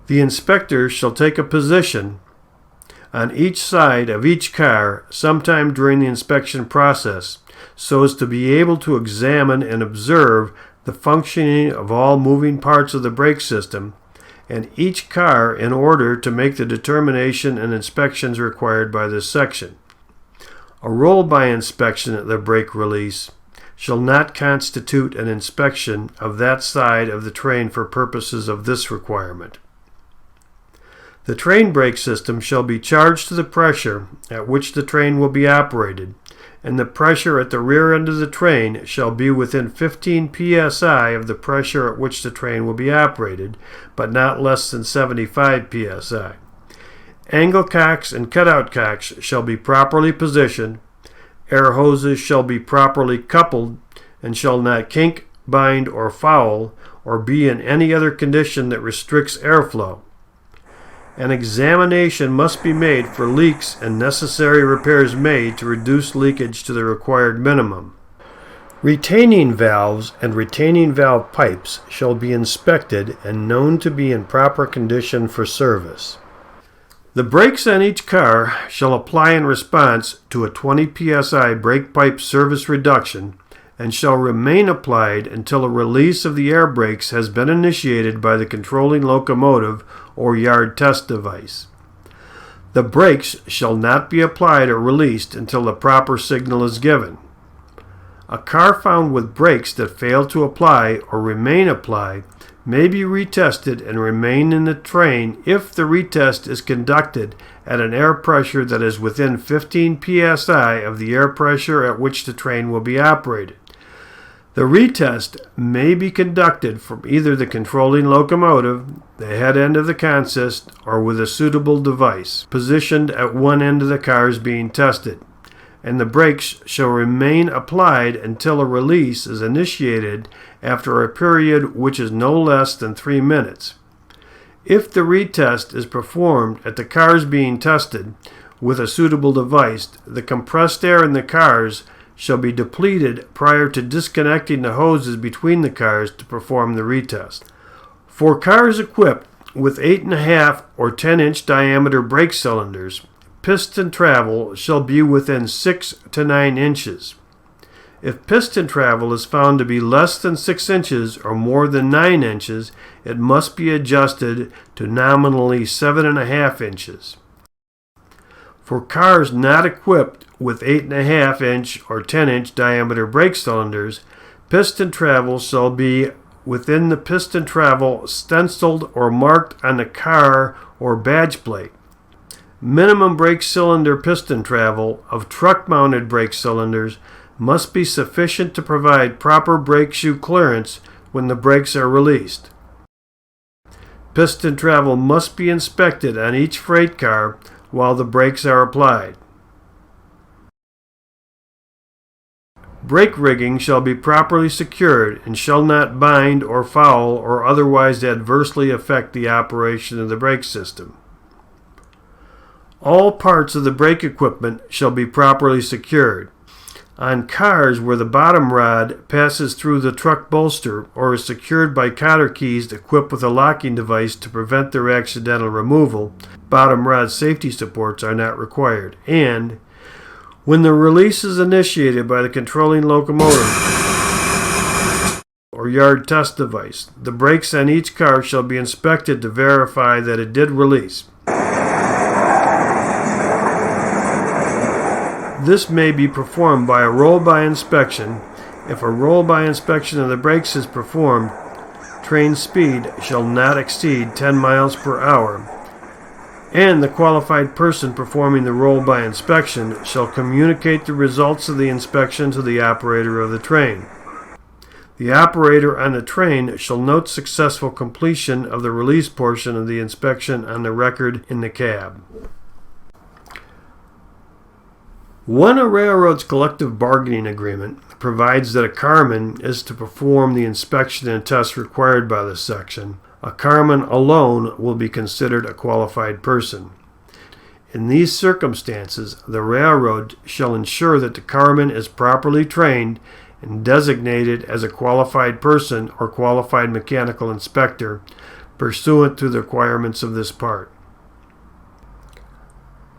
The inspector shall take a position on each side of each car sometime during the inspection process so as to be able to examine and observe the functioning of all moving parts of the brake system and each car in order to make the determination and inspections required by this section. A roll-by inspection of the brake release shall not constitute an inspection of that side of the train for purposes of this requirement. The train brake system shall be charged to the pressure at which the train will be operated, and the pressure at the rear end of the train shall be within 15 psi of the pressure at which the train will be operated, but not less than 75 psi. Angle cocks and cutout cocks shall be properly positioned, air hoses shall be properly coupled, and shall not kink, bind, or foul, or be in any other condition that restricts airflow. An examination must be made for leaks and necessary repairs made to reduce leakage to the required minimum. Retaining valves and retaining valve pipes shall be inspected and known to be in proper condition for service. The brakes on each car shall apply in response to a 20 psi brake pipe service reduction and shall remain applied until a release of the air brakes has been initiated by the controlling locomotive or yard test device. The brakes shall not be applied or released until the proper signal is given. A car found with brakes that fail to apply or remain applied may be retested and remain in the train if the retest is conducted at an air pressure that is within 15 psi of the air pressure at which the train will be operated. The retest may be conducted from either the controlling locomotive, the head end of the consist, or with a suitable device positioned at one end of the cars being tested, and the brakes shall remain applied until a release is initiated after a period which is no less than 3 minutes. If the retest is performed at the cars being tested with a suitable device, the compressed air in the cars shall be depleted prior to disconnecting the hoses between the cars to perform the retest. For cars equipped with 8.5 or 10-inch diameter brake cylinders, piston travel shall be within 6 to 9 inches. If piston travel is found to be less than 6 inches or more than 9 inches, it must be adjusted to nominally 7.5 inches. For cars not equipped with 8.5-inch or 10-inch diameter brake cylinders, piston travel shall be within the piston travel stenciled or marked on the car or badge plate. Minimum brake cylinder piston travel of truck-mounted brake cylinders must be sufficient to provide proper brake shoe clearance when the brakes are released. Piston travel must be inspected on each freight car while the brakes are applied. Brake rigging shall be properly secured and shall not bind or foul or otherwise adversely affect the operation of the brake system. All parts of the brake equipment shall be properly secured. On cars where the bottom rod passes through the truck bolster or is secured by cotter keys equipped with a locking device to prevent their accidental removal, bottom rod safety supports are not required. And when the release is initiated by the controlling locomotive or yard test device, the brakes on each car shall be inspected to verify that it did release. This may be performed by a roll-by inspection. If a roll-by inspection of the brakes is performed, train speed shall not exceed 10 miles per hour, and the qualified person performing the roll-by inspection shall communicate the results of the inspection to the operator of the train. The operator on the train shall note successful completion of the release portion of the inspection on the record in the cab. When a railroad's collective bargaining agreement provides that a carman is to perform the inspection and tests required by this section, a carman alone will be considered a qualified person. In these circumstances, the railroad shall ensure that the carman is properly trained and designated as a qualified person or qualified mechanical inspector pursuant to the requirements of this part.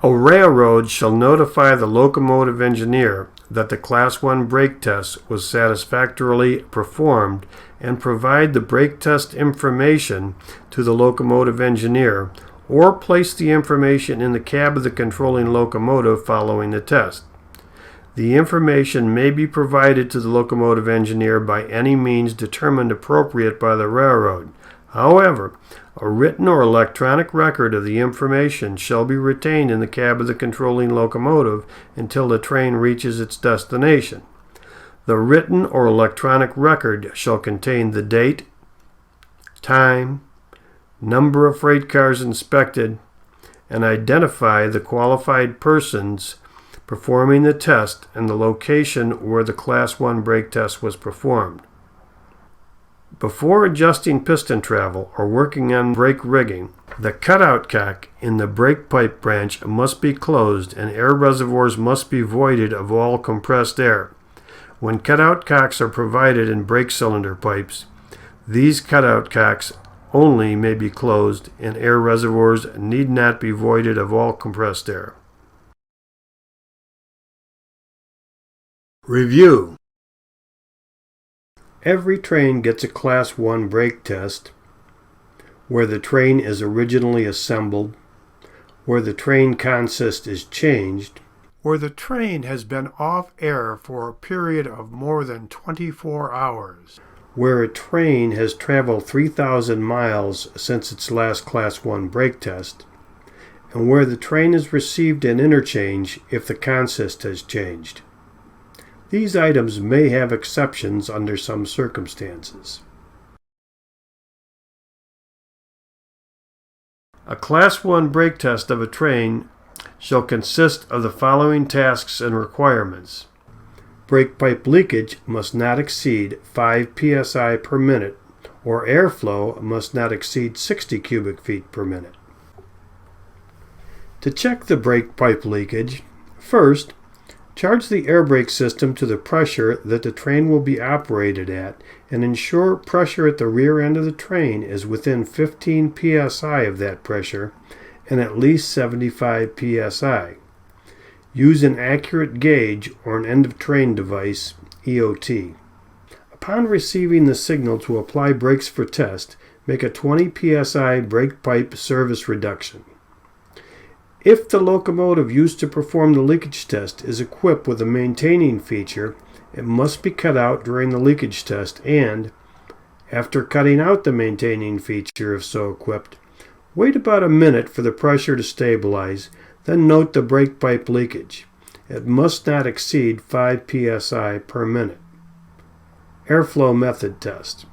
A railroad shall notify the locomotive engineer that the Class 1 brake test was satisfactorily performed and provide the brake test information to the locomotive engineer, or place the information in the cab of the controlling locomotive following the test. The information may be provided to the locomotive engineer by any means determined appropriate by the railroad. However, a written or electronic record of the information shall be retained in the cab of the controlling locomotive until the train reaches its destination. The written or electronic record shall contain the date, time, number of freight cars inspected, and identify the qualified persons performing the test and the location where the Class 1 brake test was performed. Before adjusting piston travel or working on brake rigging, the cutout cock in the brake pipe branch must be closed and air reservoirs must be voided of all compressed air. When cutout cocks are provided in brake cylinder pipes, these cutout cocks only may be closed and air reservoirs need not be voided of all compressed air. Review. Every train gets a Class 1 brake test, where the train is originally assembled, where the train consist is changed, where the train has been off air for a period of more than 24 hours, where a train has traveled 3,000 miles since its last Class 1 brake test, and where the train has received an interchange if the consist has changed. These items may have exceptions under some circumstances. A Class 1 brake test of a train shall consist of the following tasks and requirements. Brake pipe leakage must not exceed 5 psi per minute, or airflow must not exceed 60 cubic feet per minute. To check the brake pipe leakage, first, charge the air brake system to the pressure that the train will be operated at and ensure pressure at the rear end of the train is within 15 psi of that pressure and at least 75 psi. Use an accurate gauge or an end-of-train device, EOT. Upon receiving the signal to apply brakes for test, make a 20 psi brake pipe service reduction. If the locomotive used to perform the leakage test is equipped with a maintaining feature, it must be cut out during the leakage test and, after cutting out the maintaining feature if so equipped, wait about a minute for the pressure to stabilize, then note the brake pipe leakage. It must not exceed 5 psi per minute. Airflow method test.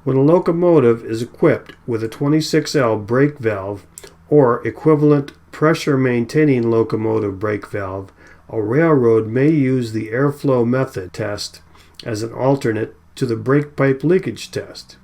When a locomotive is equipped with a 26L brake valve or equivalent pressure maintaining locomotive brake valve, a railroad may use the airflow method test as an alternate to the brake pipe leakage test.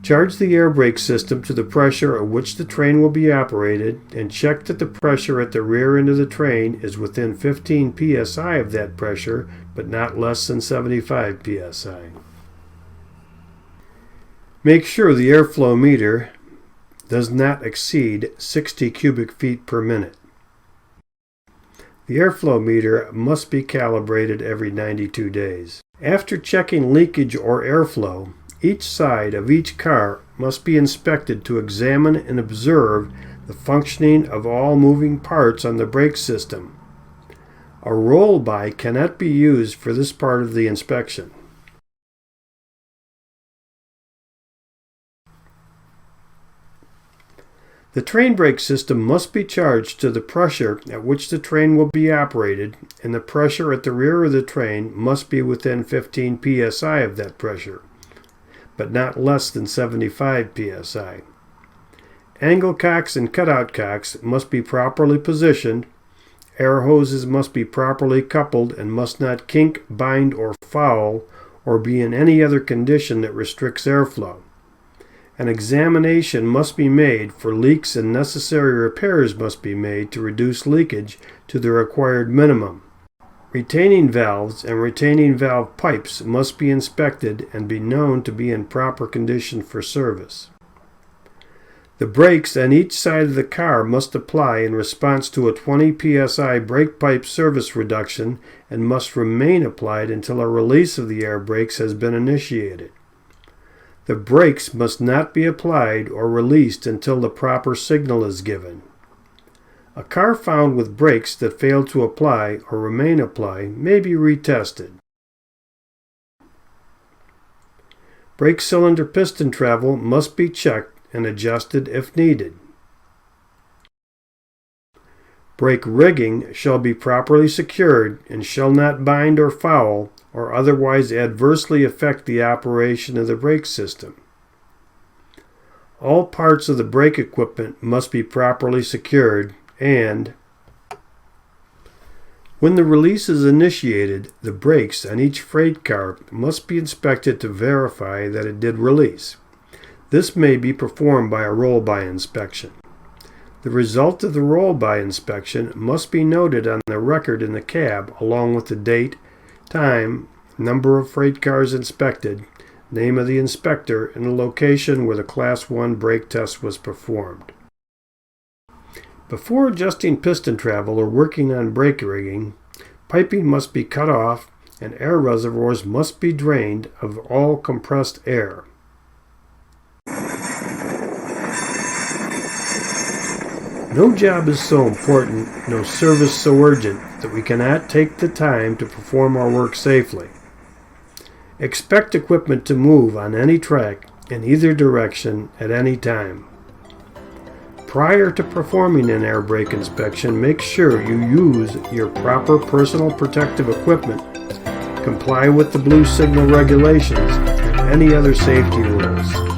Charge the air brake system to the pressure at which the train will be operated and check that the pressure at the rear end of the train is within 15 psi of that pressure but not less than 75 psi. Make sure the airflow meter does not exceed 60 cubic feet per minute. The airflow meter must be calibrated every 92 days. After checking leakage or airflow, each side of each car must be inspected to examine and observe the functioning of all moving parts on the brake system. A roll-by cannot be used for this part of the inspection. The train brake system must be charged to the pressure at which the train will be operated, and the pressure at the rear of the train must be within 15 psi of that pressure, but not less than 75 psi. Angle cocks and cutout cocks must be properly positioned. Air hoses must be properly coupled and must not kink, bind, or foul, or be in any other condition that restricts airflow. An examination must be made for leaks and necessary repairs must be made to reduce leakage to the required minimum. Retaining valves and retaining valve pipes must be inspected and be known to be in proper condition for service. The brakes on each side of the car must apply in response to a 20 psi brake pipe service reduction and must remain applied until a release of the air brakes has been initiated. The brakes must not be applied or released until the proper signal is given. A car found with brakes that fail to apply or remain applied may be retested. Brake cylinder piston travel must be checked and adjusted if needed. Brake rigging shall be properly secured and shall not bind or foul or otherwise adversely affect the operation of the brake system. All parts of the brake equipment must be properly secured, and when the release is initiated, the brakes on each freight car must be inspected to verify that it did release. This may be performed by a roll-by inspection. The result of the roll-by inspection must be noted on the record in the cab along with the date, time, number of freight cars inspected, name of the inspector, and the location where the Class 1 brake test was performed. Before adjusting piston travel or working on brake rigging, piping must be cut off and air reservoirs must be drained of all compressed air. No job is so important, no service so urgent, that we cannot take the time to perform our work safely. Expect equipment to move on any track in either direction at any time. Prior to performing an air brake inspection, make sure you use your proper personal protective equipment, comply with the blue signal regulations, and any other safety rules.